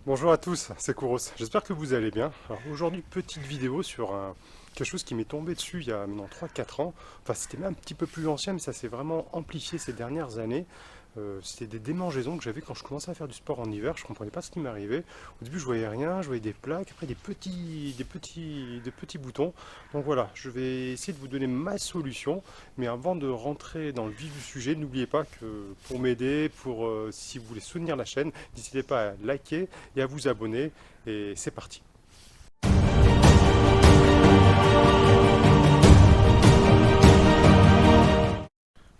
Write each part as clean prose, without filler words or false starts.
Bonjour à tous, c'est Kouros. J'espère que vous allez bien. Alors aujourd'hui, petite vidéo sur quelque chose qui m'est tombé dessus il y a maintenant 3-4 ans. Enfin, c'était même un petit peu plus ancien, mais ça s'est vraiment amplifié ces dernières années. C'était des démangeaisons que j'avais quand je commençais à faire du sport en hiver. Je ne comprenais pas ce qui m'arrivait. Au début, je voyais rien, je voyais des plaques, après des petits boutons. Donc voilà, je vais essayer de vous donner ma solution. Mais avant de rentrer dans le vif du sujet, n'oubliez pas que pour m'aider, si vous voulez soutenir la chaîne, n'hésitez pas à liker et à vous abonner. Et c'est parti.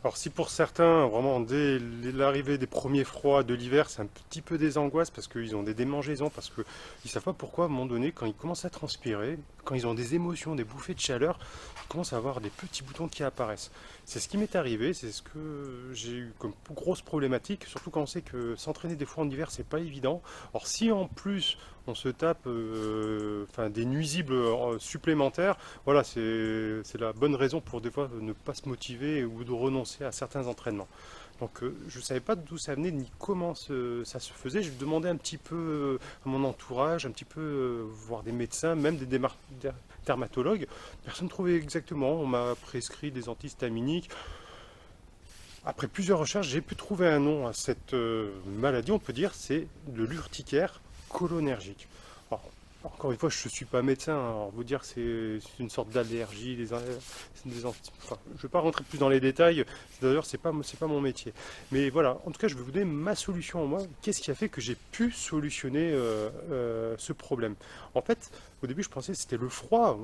Alors si pour certains, vraiment dès l'arrivée des premiers froids de l'hiver, c'est un petit peu des angoisses parce qu'ils ont des démangeaisons, parce qu'ils ne savent pas pourquoi à un moment donné, quand ils commencent à transpirer, quand ils ont des émotions, des bouffées de chaleur, ils commencent à avoir des petits boutons qui apparaissent. C'est ce qui m'est arrivé, c'est ce que j'ai eu comme grosse problématique, surtout quand on sait que s'entraîner des fois en hiver, c'est pas évident. Alors si en plus on se tape des nuisibles supplémentaires, voilà, c'est la bonne raison pour des fois ne pas se motiver ou de renoncer à certains entraînements. Donc je ne savais pas d'où ça venait ni comment ça se faisait. Je demandais un petit peu à mon entourage, un petit peu voir des médecins, même des dermatologues. Personne ne trouvait exactement. On m'a prescrit des antihistaminiques. Après plusieurs recherches, j'ai pu trouver un nom à cette maladie, on peut dire, c'est de l'urticaire cholinergique. Alors, encore une fois, je ne suis pas médecin, hein. Alors vous dire que c'est une sorte d'allergie, enfin, je ne vais pas rentrer plus dans les détails, d'ailleurs c'est pas mon métier. Mais voilà, en tout cas je vais vous donner ma solution à moi, qu'est-ce qui a fait que j'ai pu solutionner ce problème. En fait, au début je pensais que c'était le froid,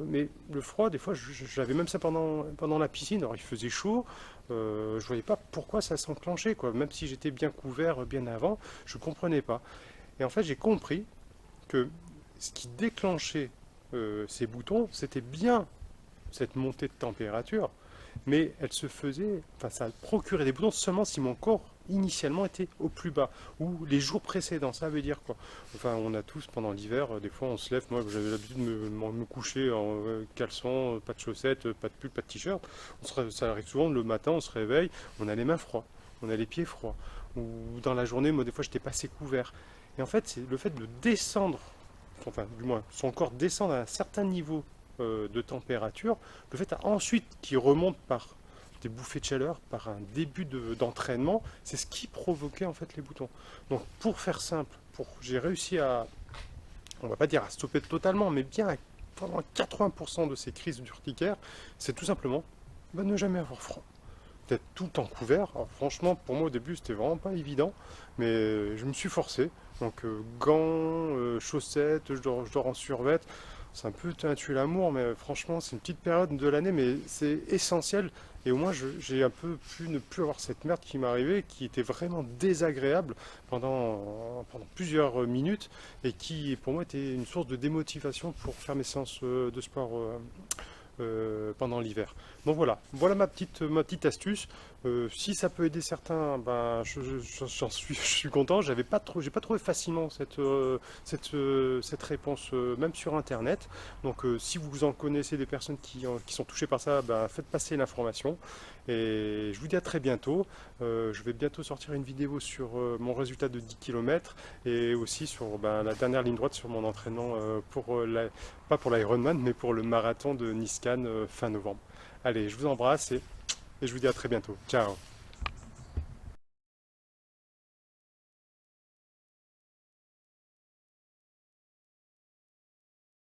mais le froid, des fois j'avais même ça pendant la piscine, alors il faisait chaud, je voyais pas pourquoi ça s'enclenchait, quoi. Même si j'étais bien couvert bien avant, je comprenais pas. Et en fait, j'ai compris que ce qui déclenchait ces boutons, c'était bien cette montée de température, mais elle se faisait, enfin, ça procurait des boutons seulement si mon corps initialement était au plus bas, ou les jours précédents. Ça veut dire quoi? Enfin, on a tous pendant l'hiver, des fois on se lève, moi j'avais l'habitude de me coucher en caleçon, pas de chaussettes, pas de pull, pas de t-shirt. Ça arrive souvent le matin, on se réveille, on a les mains froides, on a les pieds froids, ou dans la journée, moi des fois j'étais pas assez couvert. Et en fait, c'est le fait de descendre, enfin du moins son corps descendre à un certain niveau de température, le fait ensuite qu'il remonte par des bouffées de chaleur, par un début d'entraînement, c'est ce qui provoquait en fait les boutons. Donc pour faire simple, j'ai réussi à, on va pas dire à stopper totalement, mais bien à pendant 80% de ces crises d'urticaire, c'est tout simplement ne jamais avoir froid. D'être tout le temps couvert. Alors, franchement, pour moi au début, c'était vraiment pas évident, mais je me suis forcé. Donc gants, chaussettes, je dors en survêt. C'est un peu un tuer l'amour, mais franchement, c'est une petite période de l'année, mais c'est essentiel. Et au moins, j'ai un peu pu ne plus avoir cette merde qui m'arrivait, qui était vraiment désagréable pendant plusieurs minutes, et qui, pour moi, était une source de démotivation pour faire mes séances de sport pendant l'hiver. Donc voilà ma petite astuce. Si ça peut aider certains, ben, je suis content. J'ai pas trouvé facilement cette réponse, même sur Internet. Donc si vous en connaissez des personnes qui sont touchées par ça, ben, faites passer l'information. Et je vous dis à très bientôt. Je vais bientôt sortir une vidéo sur mon résultat de 10 km et aussi sur ben, la dernière ligne droite sur mon entraînement pas pour l'Ironman, mais pour le marathon de Niskan fin novembre. Allez, je vous embrasse et je vous dis à très bientôt. Ciao!